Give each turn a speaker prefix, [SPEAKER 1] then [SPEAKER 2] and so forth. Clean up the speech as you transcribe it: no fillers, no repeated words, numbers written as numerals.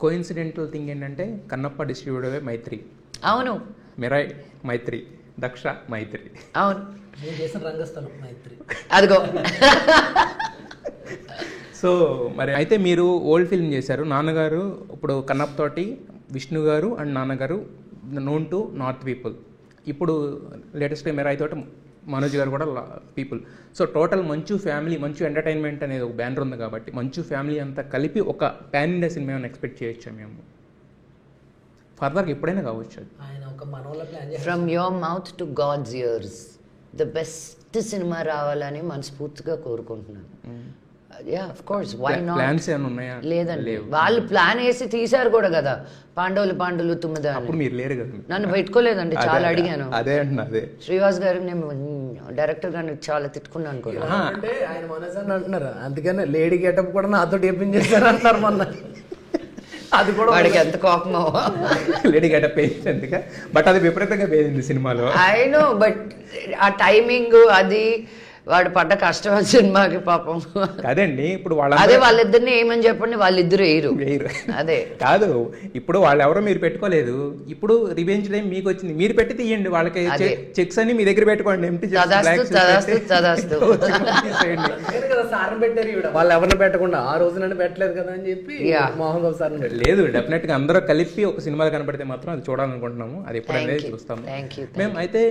[SPEAKER 1] Coincidental thing ఏంటంటే Kannappa distributor మైత్రి,
[SPEAKER 2] అవును
[SPEAKER 1] Mirai మైత్రి, దక్ష మైత్రి.
[SPEAKER 2] అవును
[SPEAKER 3] నేను చేసిన రంగస్థలం మైత్రి.
[SPEAKER 2] అదిగో.
[SPEAKER 1] సో మరి అయితే మీరు ఓల్డ్ ఫిల్మ్ చేశారు. నాన్నగారు ఇప్పుడు కన్నప్ప తోటి విష్ణు గారు అండ్ నాన్నగారు నోన్ టు నార్త్ పీపుల్. ఇప్పుడు లేటెస్ట్గా మిరాయ్ తోటి మనోజ్ గారు కూడా పీపుల్. సో టోటల్ మంచు ఫ్యామిలీ, మంచు ఎంటర్టైన్మెంట్ అనేది ఒక బ్యానర్ ఉంది కాబట్టి మంచు ఫ్యామిలీ అంతా కలిపి ఒక పాన్ ఇండియా సినిమా ఏమైనా ఎక్స్పెక్ట్ చేయొచ్చా మేము? ఫర్దర్గా ఎప్పుడైనా కావచ్చు.
[SPEAKER 3] ఆయన ఒక మనోళ్ళ ప్లాన్ చేసి
[SPEAKER 2] from your mouth to God's ears the best సినిమా రావాలని మనస్ఫూర్తిగా కోరుకుంటున్నాను. Yeah of course, why not?
[SPEAKER 1] Plans ఏమైనా ఉన్నాయా?
[SPEAKER 2] లేదండి, వాళ్ళు ప్లాన్ వేసి తీశారు కూడా కదా, పాండవులు తుమ్మిద.
[SPEAKER 1] అప్పుడు మీరు లేరు కదా.
[SPEAKER 2] నన్ను పెట్టుకోలేదండి, చాలా అడిగాను.
[SPEAKER 1] అదే అంటున్నా, అదే
[SPEAKER 2] శ్రీవాస్ గారు నేను డైరెక్టర్ గారిని చాలా తిట్టుకున్నాను కూడా.
[SPEAKER 3] అంటే ఆయన మనసాన్ని అంటున్నారు, అందుకనే లేడీ గెటప్ కూడా నాతో చేశారు అంటున్నారు మొన్న. అది కూడా
[SPEAKER 2] వాడికి ఎంత కోపమో.
[SPEAKER 1] లేడీ గెటప్ వేసింది, బట్ అది విపరీతంగా పేరింది సినిమాలో.
[SPEAKER 2] ఐ నో, బట్ ఆ టైమింగ్ అది వాడు పడ్డ కష్టం సినిమాకి పాపం.
[SPEAKER 1] అదండి ఇప్పుడు
[SPEAKER 2] అదే వాళ్ళిద్దరిని ఏమని చెప్పండి, వాళ్ళిద్దరు వేయరు. అదే
[SPEAKER 1] కాదు, ఇప్పుడు వాళ్ళు ఎవరో మీరు పెట్టుకోలేదు, ఇప్పుడు రివెంజ్ టైం మీకు వచ్చింది, మీరు పెట్టి తీయండి. వాళ్ళకి చెక్స్ అని మీ దగ్గర పెట్టుకోండి, ఎంటీ
[SPEAKER 2] తదాస్తు.
[SPEAKER 3] సార్ని పెట్టారు ఈవిడ, వాళ్ళు ఎవరిని పెట్టకుండా ఆ రోజు నన్ను పెట్టలేదు కదా అని చెప్పి మోహన్ బాబు సార్
[SPEAKER 1] లేదు. డెఫినెట్ గా అందరూ కలిపి ఒక సినిమాలు కనపడితే మాత్రం అది చూడాలనుకుంటున్నాము. అది ఎప్పుడైనా చూస్తాము మేము. అయితే